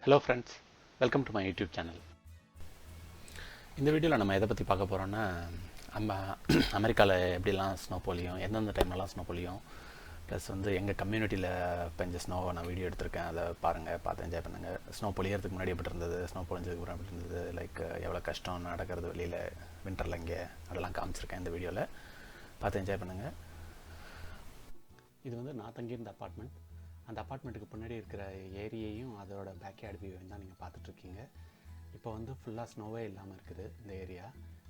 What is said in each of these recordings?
Hello friends, welcome to my YouTube channel. இந்த வீடியோவில் நம்ம எதை பற்றி பார்க்க போகிறோன்னா, நம்ம அமெரிக்காவில் எப்படிலாம் ஸ்னோ பொழியும், எந்தெந்த டைம்லலாம் ஸ்னோ பொழியும், ப்ளஸ் வந்து எங்கள் கம்யூனிட்டியில் பெஞ்ச ஸ்னோவை நான் வீடியோ எடுத்திருக்கேன். அதை பாருங்கள், பார்த்து என்ஜாய் பண்ணுங்கள். ஸ்னோ பொழியறதுக்கு முன்னாடி எப்படி இருந்தது, ஸ்னோ பொழிஞ்சதுக்கு அப்புறம் எப்படி இருந்தது, லைக் எவ்வளோ கஷ்டம் நடக்கிறது வெளியில் வின்டரில் இங்கே, அதெல்லாம் காமிச்சிருக்கேன் இந்த வீடியோவில். பார்த்து என்ஜாய் பண்ணுங்கள். இது வந்து நான் தங்கியிருந்த அப்பார்ட்மெண்ட். அந்த அப்பார்ட்மெண்ட்டுக்கு பின்னாடி இருக்கிற ஏரியையும் அதோட பேக்யார்ட் வியூவையும் தான் நீங்கள் பார்த்துட்ருக்கீங்க. இப்போ வந்து ஃபுல்லாக ஸ்னோவே இல்லாமல் இருக்குது இந்த ஏரியா.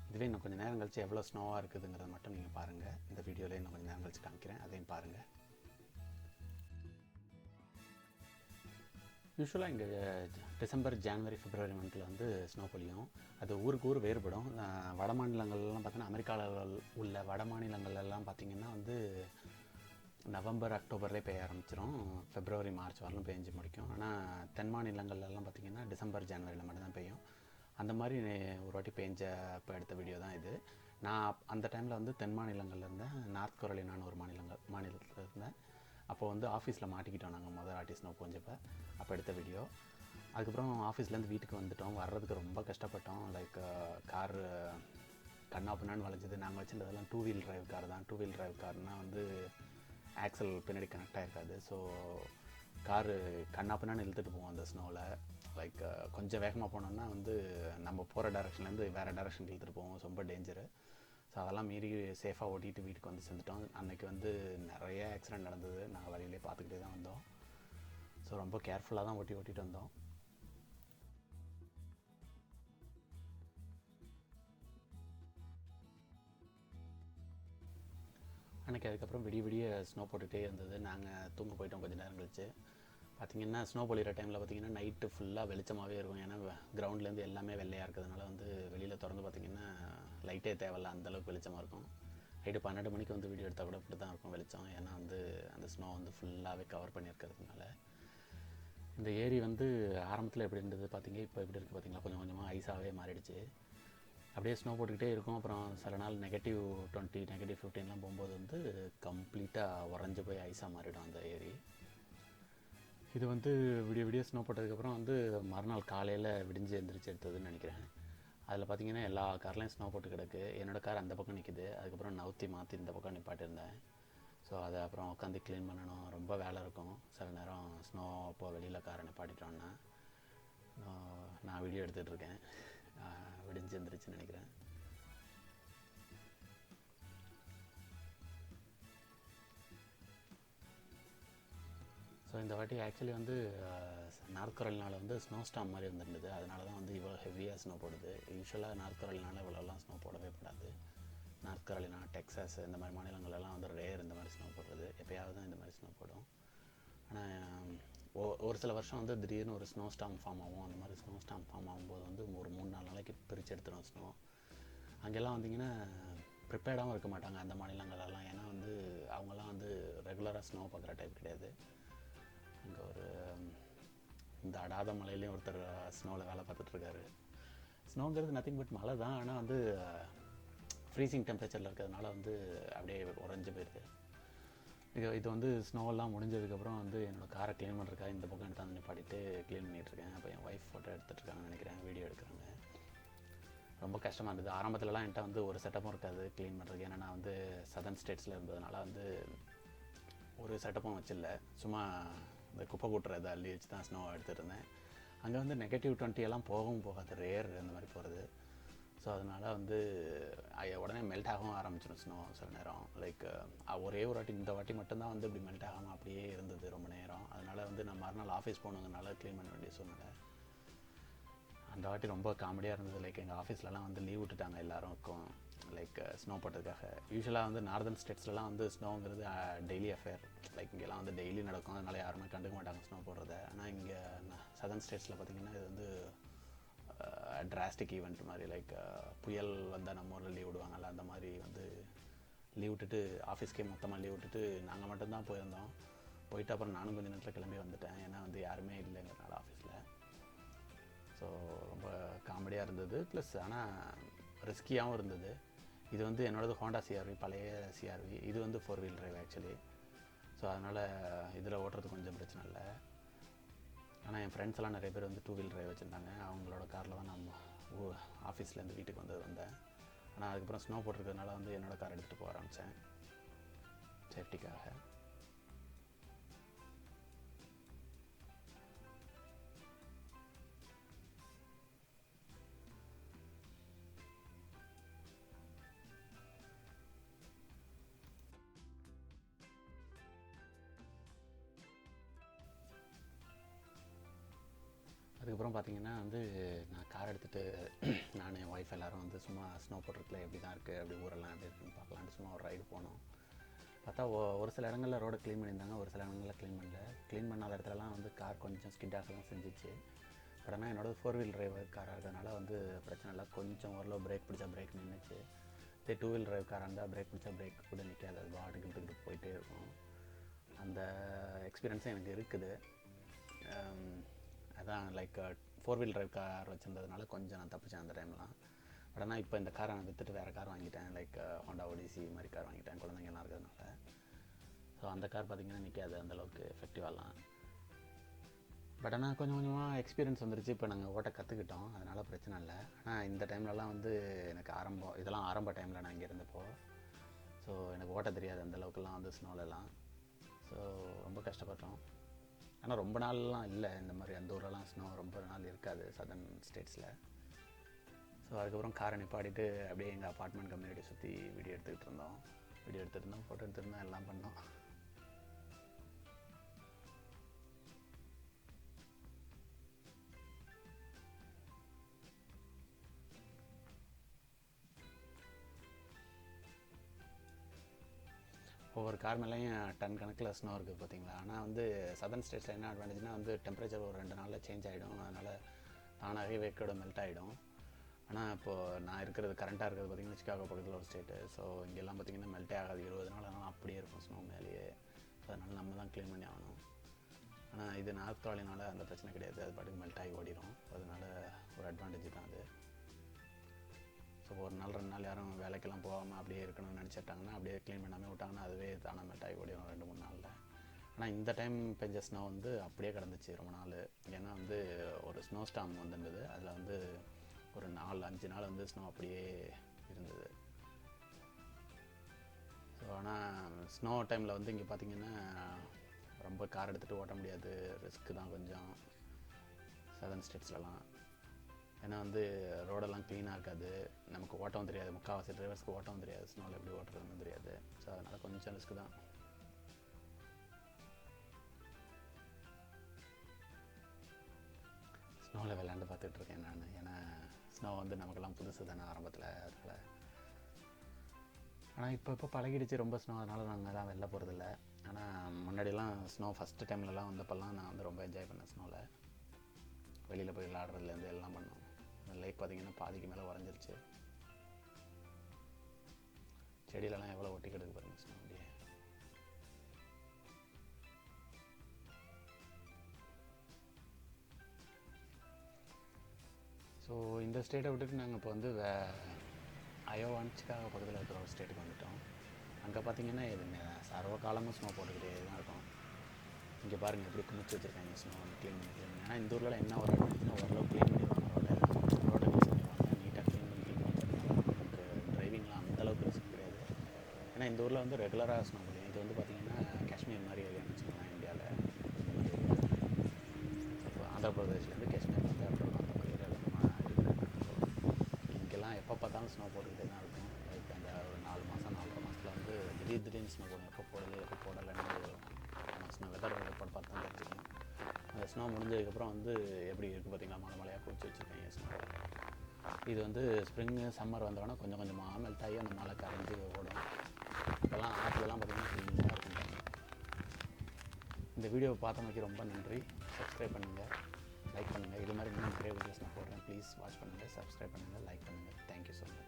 இதுவே இன்னும் கொஞ்சம் நேரம் கழிச்சு எவ்வளோ ஸ்னோவாக இருக்குதுங்கிறத மட்டும் நீங்கள் பாருங்கள். இந்த வீடியோவில் இன்னும் கொஞ்சம் நேரம் கழிச்சு காமிக்கிறேன், அதையும் பாருங்கள். யூஸ்வலாக இங்கே டிசம்பர், ஜான்வரி, பிப்ரவரி மந்தில் வந்து ஸ்னோ பொழியும். அது ஊருக்கு ஊர் வேறுபடும். வட மாநிலங்கள்லாம் பார்த்தீங்கன்னா, அமெரிக்காவில் உள்ள வட மாநிலங்கள்லாம் பார்த்திங்கன்னா வந்து நவம்பர், அக்டோபர்லேயே பெய்ய ஆரம்பிச்சிடும். பிப்ரவரி, மார்ச் வரலும் பெஞ்சு முடிக்கும். ஆனால் தென் மாநிலங்கள்லாம் பார்த்திங்கன்னா டிசம்பர், ஜனவரியில் மட்டும்தான் பெய்யும். அந்த மாதிரி ஒரு வாட்டி பெஞ்சப்போ எடுத்த வீடியோ தான் இது. நான் அந்த டைமில் வந்து தென் மாநிலங்களில் இருந்தேன். நார்த் கரோலினான்னு ஒரு மாநிலத்தில் இருந்தேன். அப்போது வந்து ஆஃபீஸில் மாட்டிக்கிட்டோம் நாங்கள் முதல் வாட்டி ஸ்னோ பொஞ்சப்போ. அப்போ எடுத்த வீடியோ. அதுக்கப்புறம் ஆஃபீஸ்லேருந்து வீட்டுக்கு வந்துட்டோம். வர்றதுக்கு ரொம்ப கஷ்டப்பட்டோம். லைக் கார் கண்ணா பின்னான்னு வளைஞ்சது. நாங்கள் வச்சுருந்ததெல்லாம் 2 வீல் டிரைவ் கார் தான். 2 வீல் டிரைவ் கார்னால் வந்து ஆக்சல் பின்னாடி கனெக்ட் ஆகிருக்காது. ஸோ காரு கண்ணா பின்னான்னு இழுத்துட்டு போவோம் அந்த ஸ்னோவில். லைக் கொஞ்சம் வேகமாக போனோம்னா வந்து நம்ம போகிற டேரெக்ஷன்லேருந்து வேறு டேரெக்ஷன் இழுத்துட்டு போவோம். ரொம்ப டேஞ்சரு. ஸோ அதெல்லாம் மீறி சேஃபாக ஓட்டிகிட்டு வீட்டுக்கு வந்து சேர்ந்துட்டோம். அன்றைக்கி வந்து நிறைய ஆக்சிடெண்ட் நடந்தது. நாங்கள் வழியிலே பார்த்துக்கிட்டே தான் வந்தோம். ஸோ ரொம்ப கேர்ஃபுல்லாக தான் ஓட்டிகிட்டு வந்தோம். அன்றைக்கி அதுக்கப்புறம் விடிய ஸ்னோ போட்டுகிட்டே இருந்தது. நாங்கள் தூங்க போயிட்டோம் கொஞ்சம் நேரம் கழிச்சு. பார்த்திங்கன்னா ஸ்னோ பொழிகிற டைமில் பார்த்திங்கன்னா நைட்டு ஃபுல்லாக வெளிச்சமாகவே இருக்கும். ஏன்னா கிரவுண்ட்லேருந்து எல்லாமே வெள்ளையாக இருக்கிறதுனால வந்து வெளியில் திறந்து பார்த்திங்கன்னா லைட்டே தேவையில்ல, அந்தளவுக்கு வெளிச்சமாக இருக்கும். நைட்டு 12 மணிக்கு வந்து வீடியோ எடுத்தால் கூட இப்படி தான் இருக்கும் வெளிச்சம். ஏன்னா வந்து அந்த ஸ்னோ வந்து ஃபுல்லாகவே கவர் பண்ணியிருக்கிறதுனால. இந்த ஏரி வந்து ஆரம்பத்தில் எப்படி இருந்தது பார்த்திங்க, இப்போ எப்படி இருக்குது பார்த்திங்களா, கொஞ்சம் கொஞ்சமாக ஐஸாகவே மாறிடுச்சு. அப்படியே ஸ்னோ போட்டுக்கிட்டே இருக்கும். அப்புறம் சில நாள் -20, -15 போகும்போது வந்து கம்ப்ளீட்டாக உறைஞ்சி போய் ஐஸாக மாறிடும் அந்த ஏரி. இது வந்து விடிய ஸ்னோ போட்டதுக்கப்புறம் வந்து மறுநாள் காலையில் விடிஞ்சு எழுந்திரிச்சு எடுத்ததுன்னு நினைக்கிறேன். அதில் பார்த்திங்கன்னா எல்லா கார்லேயும் ஸ்னோ போட்டு கிடக்கு. என்னோடய கார் அந்த பக்கம் நிற்கிது. அதுக்கப்புறம் நவுத்தி மாற்றி இந்த பக்கம் நிப்பாட்டியிருந்தேன். ஸோ அதை அப்புறம் உட்காந்து க்ளீன் பண்ணணும். ரொம்ப வேலை இருக்கும் சில நேரம். ஸ்னோ அப்போ வெளியில் காரை நிப்பாட்டிட்டோன்னா நான் வீடியோ எடுத்துகிட்ருக்கேன். விடிஞ்சு எழுந்திரிச்சுன்னு நினைக்கிறேன். ஸோ இந்த வாட்டி ஆக்சுவலி வந்து நார்த் கரோலினாவில் வந்து ஸ்னோ ஸ்டார்ம் மாதிரி வந்துருந்தது. அதனால தான் வந்து இவ்வளோ ஹெவியாக ஸ்னோ போடுது. யூஸ்வலாக நார்த் கரோலினாவில் இவ்வளோலாம் ஸ்னோ போடவே கூடாது. நார்த் கரோலினா, டெக்ஸாஸ் இந்த மாதிரி மாநிலங்களெல்லாம் வந்து ரேர் இந்த மாதிரி ஸ்னோ போடுறது. எப்போயாவது தான் இந்த மாதிரி ஸ்னோ போடும். ஆனால் ஒரு சில வருஷம் வந்து திடீர்னு ஒரு ஸ்னோ ஸ்டார்ம் ஃபார்ம் ஆகும். அந்த மாதிரி ஸ்னோ ஸ்டார்ம் ஃபார்ம் ஆகும்போது வந்து ஒரு 3-4 நாளைக்கு பிரித்து எடுத்துடும் ஸ்னோ. அங்கெல்லாம் வந்திங்கன்னா ப்ரிப்பேர்டாகவும் இருக்க மாட்டாங்க அந்த மாநிலங்களெல்லாம். ஏன்னா வந்து அவங்கெல்லாம் வந்து ரெகுலராக ஸ்னோ பார்க்குற டைப் கிடையாது. அங்கே ஒரு இந்த அடாத மலையிலையும் ஒருத்தர் ஸ்னோவில் வேலை பார்த்துட்ருக்காரு. ஸ்னோங்கிறது நத்திங் பட் மழை தான். ஆனால் வந்து ஃப்ரீசிங் டெம்பரேச்சரில் இருக்கிறதுனால வந்து அப்படியே உறைஞ்சி போயிடுது. இது வந்து ஸ்னோவெல்லாம் முடிஞ்சதுக்கப்புறம் வந்து என்னோடய காரை க்ளீன் பண்ணுறதுக்காக இந்த பக்கம் எடுத்து நிப்பாட்டிட்டு க்ளீன் பண்ணிகிட்ருக்கேன். அப்போ என் ஒய்ஃப் ஃபோட்டோ எடுத்துகிட்ருக்காங்கன்னு நினைக்கிறேன், வீடியோ எடுக்கிறாங்க. ரொம்ப கஷ்டமாக இருந்தது. ஆரம்பத்துலலாம் என்கிட்ட வந்து ஒரு செட்டப்பும் இருக்காது க்ளீன் பண்ணுறதுக்கு. ஏன்னா நான் வந்து சதர்ன் ஸ்டேட்ஸில் இருந்ததுனால வந்து ஒரு செட்டப்பும் வச்சில்ல. சும்மா இந்த குப்பை கூட்டுறதை அள்ளி வச்சு தான் ஸ்னோ எடுத்துகிட்டு இருந்தேன். அங்கே வந்து -20 போகவும் போகாது, ரேர் அந்த மாதிரி போகிறது. ஸோ அதனால் வந்து உடனே மெல்ட் ஆகவும் ஆரம்பிச்சிடும் ஸ்னோ சில நேரம். லைக் ஒரே ஒரு வாட்டி, இந்த வாட்டி மட்டும்தான் வந்து இப்படி மெல்ட் ஆகாமல் அப்படியே இருந்தது ரொம்ப நேரம். அதனால் வந்து நான் மறுநாள் ஆஃபீஸ் போகணுங்கிறனால க்ளீன் பண்ண வேண்டிய சூழ்நிலை. அந்த வாட்டி ரொம்ப காமெடியாக இருந்தது. லைக் எங்கள் ஆஃபீஸ்லலாம் வந்து லீவ் விட்டுட்டாங்க எல்லாருக்கும், லைக் ஸ்னோ போட்டதுக்காக. யூஸ்வலாக வந்து நார்தர்ன் ஸ்டேட்ஸ்லாம் வந்து ஸ்னோங்கிறது டெய்லி அஃபேர். லைக் இங்கெல்லாம் வந்து டெய்லி நடக்கும். அதனால் யாருமே கண்டுக்க மாட்டாங்க ஸ்னோ போடுறத. ஆனால் இங்கே சதர்ன் ஸ்டேட்ஸில் பார்த்திங்கன்னா இது வந்து டிராஸ்டிக் ஈவெண்ட் மாதிரி. லைக் புயல் வந்தால் நம்ம ஊரில் லீவ் விடுவாங்கல்ல, அந்த மாதிரி வந்து லீவ் விட்டுட்டு ஆஃபீஸ்க்கே மொத்தமாக லீவ் விட்டுட்டு நாங்கள் மட்டும்தான் போயிருந்தோம். போயிட்டு அப்புறம் நானும் கொஞ்சம் நேரத்தில் கிளம்பி வந்துட்டேன். ஏன்னா வந்து யாருமே இல்லைங்கிறனால ஆஃபீஸில். ஸோ ரொம்ப காமெடியாக இருந்தது. ப்ளஸ் ஆனால் ரிஸ்கியாகவும் இருந்தது. இது வந்து என்னோடது ஹோண்டா சிஆர்வி, பழைய சிஆர்வி. இது வந்து 4 வீல் டிரைவ் ஆக்சுவலி. ஸோ அதனால் இதில் ஓட்டுறது கொஞ்சம் பிரச்சனை இல்லை. ஆனால் என் ஃப்ரெண்ட்ஸ் எல்லாம் நிறைய பேர் வந்து 2 வீல் டிரைவ் வச்சுருந்தாங்க. அவங்களோட காரில் தான் நான் ஆஃபீஸ்லேருந்து வீட்டுக்கு வந்தேன். ஆனால் அதுக்கப்புறம் ஸ்னோ போட்டிருக்கிறதுனால வந்து என்னோடய கார் எடுத்துகிட்டு போக ஆரம்பித்தேன் சேஃப்டிக்காக. அதுக்கப்புறம் பார்த்திங்கன்னா வந்து நான் கார் எடுத்துகிட்டு நான் என் ஒய்ஃப் எல்லோரும் வந்து சும்மா ஸ்னோ போட்டிருக்கல எப்படி தான் இருக்குது, அப்படி ஊரெல்லாம் எப்படி இருக்குன்னு பார்க்கலான்ட்டு சும்மா ஒரு ரைடு போனோம். பார்த்தா ஒரு சில இடங்களில் ரோடை க்ளீன் பண்ணியிருந்தாங்க, ஒரு சில இடங்களில் க்ளீன் பண்ணல. க்ளீன் பண்ணாத இடத்துலலாம் வந்து கார் கொஞ்சம் ஸ்கிட்டாக தான் செஞ்சிச்சு. பட் ஆனால் என்னோட 4 வீல் டிரைவ் காராக இருக்கிறதுனால வந்து பிரச்சனை இல்லை. கொஞ்சம் ஓரளவு பிரேக் பிடிச்சா பிரேக் நின்றுச்சு. இதே 2 வீல் டிரைவ் காராக இருந்தால் பிரேக் பிடிச்சா பிரேக் கூட நிற்காது, அது பாட்டுக்கு இழுத்துக்கிட்டு போயிட்டே இருக்கும். அந்த எக்ஸ்பீரியன்ஸும் எனக்கு இருக்குது. அதான் லைக் 4 வீல் டிரைவ் கார் வச்சுருந்ததுனால கொஞ்சம் நான் தப்பிச்சேன் அந்த டைம்லாம். பட் ஆனால் இப்போ இந்த காரை நான் விற்றுட்டு வேறு கார் வாங்கிட்டேன். லைக் ஹோண்டா ஒடிசி மாதிரி கார் வாங்கிட்டேன் குழந்தைங்கலாம் இருக்கிறதுனால. ஸோ அந்த கார் பார்த்திங்கன்னா நிற்காது அந்தளவுக்கு எஃபெக்டிவாலாம். பட் ஆனால் கொஞ்சம் கொஞ்சமாக எக்ஸ்பீரியன்ஸ் வந்துருச்சு. இப்போ நாங்கள் ஓட்ட கற்றுக்கிட்டோம், அதனால் பிரச்சனை இல்லை. ஆனால் இந்த டைம்லலாம் வந்து எனக்கு இதெல்லாம் ஆரம்ப டைமில் நான் இங்கே இருந்தப்போ. ஸோ எனக்கு ஓட்ட தெரியாது அந்தளவுக்குலாம் வந்து ஸ்னோலெல்லாம். ஸோ ரொம்ப கஷ்டப்பட்டோம். ஆனால் ரொம்ப நாள்லாம் இல்லை இந்த மாதிரி அந்த ஊரெல்லாம் ஸ்னோ ரொம்ப நாள் இருக்காது சதர்ன் ஸ்டேட்ஸில். ஸோ அதுக்கப்புறம் காரை நிப்பாட்டிட்டு அப்படியே எங்கள் அப்பார்ட்மெண்ட் கம்யூனிட்டி சுற்றி வீடியோ எடுத்துகிட்டு இருந்தோம், ஃபோட்டோ எடுத்துருந்தோம், எல்லாம் பண்ணோம். ஒவ்வொரு கார் மேலேயும் டன் கணக்கில் ஸ்னோ இருக்குது பார்த்தீங்களா. ஆனால் வந்து சதர்ன் ஸ்டேட்ஸில் என்ன அட்வான்டேஜ்னால் வந்து டெம்பரேச்சர் ஒரு 2 நாளில் சேஞ்ச் ஆகிடும். அதனால் தானாகவே வேக்கோட மெல்ட் ஆகிடும். ஆனால் இப்போது நான் இருக்கிறது கரண்ட்டாக இருக்கிறது பார்த்திங்கன்னா சிக்காகோ பக்கத்தில் ஒரு ஸ்டேட்டு. ஸோ இங்கெல்லாம் பார்த்திங்கன்னா மெல்ட்டே ஆகாது 20 நாள், அதனால் அப்படியே இருக்கும் ஸ்னோ மேலேயே. ஸோ அதனால் நம்ம தான் க்ளீன் பண்ணி ஆகணும். ஆனால் இது நார்த் காலினால அந்த பிரச்சனை கிடையாது, அது பாட்டுக்கு மெல்ட் ஆகி ஓடிடும். அதனால் ஒரு அட்வான்டேஜ் தான் அது. ஸோ ஒரு நாள் 2 நாள் யாரும் வேலைக்கெல்லாம் போகாமல் அப்படியே இருக்கணும்னு நினச்சிட்டாங்கன்னா அப்படியே க்ளீன் பண்ணாமல் விட்டாங்கன்னா அதுவே தானாக மெல்ட் ஆகி ஓடிடும் 2-3 நாளில். ஆனால் இந்த டைம் பெஞ்ச ஸ்னோ வந்து அப்படியே கிடந்துச்சு ரொம்ப நாள். ஏன்னா வந்து ஒரு ஸ்னோ ஸ்டார்ம் வந்துருந்தது, அதில் வந்து ஒரு 4-5 நாள் வந்து ஸ்னோ அப்படியே இருந்தது. ஸோ ஆனால் ஸ்னோ டைமில் வந்து இங்கே பார்த்திங்கன்னா ரொம்ப கார் எடுத்துகிட்டு ஓட்ட முடியாது, ரிஸ்க்கு தான் கொஞ்சம் சதர்ன் ஸ்டேட்ஸ்லலாம். ஏன்னா வந்து ரோடெல்லாம் க்ளீனாக இருக்காது, நமக்கு ஓட்டவும் தெரியாது, முக்கால்வாசி டிரைவர்ஸ்க்கு ஓட்டவும் தெரியாது, ஸ்னோவில் எப்படி ஓட்டுறதுன்னு தெரியாது. ஸோ அதனால் கொஞ்சம் ரிஸ்க்கு தான். ஸ்னோவில் விளையாண்டு பார்த்துட்ருக்கேன் நான். ஏன்னா ஸ்னோ வந்து நமக்கெல்லாம் புதுசு தானே ஆரம்பத்தில், அதனால். ஆனால் இப்போ பழகிடுச்சு ரொம்ப ஸ்னோ, அதனால் நாங்கள் தான் வெளில போகிறதில்ல. ஆனால் முன்னாடிலாம் ஸ்னோ ஃபஸ்ட்டு டைம்லலாம் வந்தப்போல்லாம் நான் வந்து ரொம்ப என்ஜாய் பண்ணேன் ஸ்னோவில். வெளியில் போய் விளையாடுறதுலேருந்து எல்லாம் பண்ணோம். லேக் பார்த்திங்கன்னா பாதிக்கு மேலே உறைஞ்சிருச்சு. செடியிலலாம் எவ்வளோ ஒட்டி கிடக்கு பாருங்கள் ஸ்னோ அப்படியே. ஸோ இந்த ஸ்டேட்டை விட்டுட்டு நாங்கள் இப்போ வந்து அயோவான்னு சிக்காகோ பக்கத்தில் இருக்கிற ஒரு ஸ்டேட்டுக்கு வந்துவிட்டோம். அங்கே பார்த்திங்கன்னா இது சர்வ காலமும் ஸ்னோ போட்டுக்கிட்டே தான் இருக்கும். இங்கே பாருங்கள் எப்படி குமிச்சு வச்சுருக்காங்க ஸ்னோ வந்து க்ளீன் பண்ணி. ஏன்னா இந்த ஊரில் என்ன ஒரு இடம்னா ஓரளவு க்ளீன் பண்ணிடுவாங்க, ரோட்டை க்ளீன் பண்ணிடுவாங்க, நீட்டாக க்ளீன் பண்ணி வச்சுருக்காங்க. நமக்கு டிரைவிங்லாம் அந்தளவுக்கு ரிஸ்க் கிடையாது. ஏன்னா இந்த ஊரில் வந்து ரெகுலராக ஸ்னோ போடுவோம். இது வந்து பார்த்திங்கன்னா காஷ்மீர் மாதிரி ஏரியான்னு வச்சுக்கோங்களேன் இந்தியாவில். ஆந்திர பிரதேஷ்லேருந்து காஷ்மீர் வந்து அப்புறம் அந்த மாதிரி ஏரியாவில் இங்கெல்லாம் எப்போ பார்த்தாலும் ஸ்னோ போட்டுக்கிட்டே தான் இருக்கும். லைக் அந்த ஒரு 4 மாதம் 4.5 மாதத்தில் வந்து திடீர்னு ஸ்னோ போடும், எப்போ போடலை எப்போ போடலைன்னு ஸ்னோ வெதர் ரிப்போர்ட் பார்த்து தான் தெரிஞ்சுக்கணும். அந்த ஸ்னோ முடிஞ்சதுக்கப்புறம் வந்து எப்படி இருக்குது பார்த்திங்களா, மலையாக குடிச்சு வச்சுருக்கேன் ஸ்னோ. இது வந்து ஸ்ப்ரிங்கு சம்மர் வந்தோடனே கொஞ்சம் கொஞ்சமாக மெல்ட் ஆகி அந்த மழை கரைஞ்சி ஓடும். இப்போல்லாம் ஆற்றுலலாம் பார்த்திங்கன்னா ஃபுல்லாக இருக்கும். இந்த வீடியோவை பார்த்தமைக்கு ரொம்ப நன்றி. சப்ஸ்கிரைப் பண்ணுங்கள், லைக் பண்ணுங்கள். இது மாதிரி இன்னும் நிறைய வீடியோஸ் நான் போடுறேன். ப்ளீஸ் வாட்ச் பண்ணுங்கள், சப்ஸ்கிரைப் பண்ணுங்கள், லைக் பண்ணுங்கள். Thank you so much.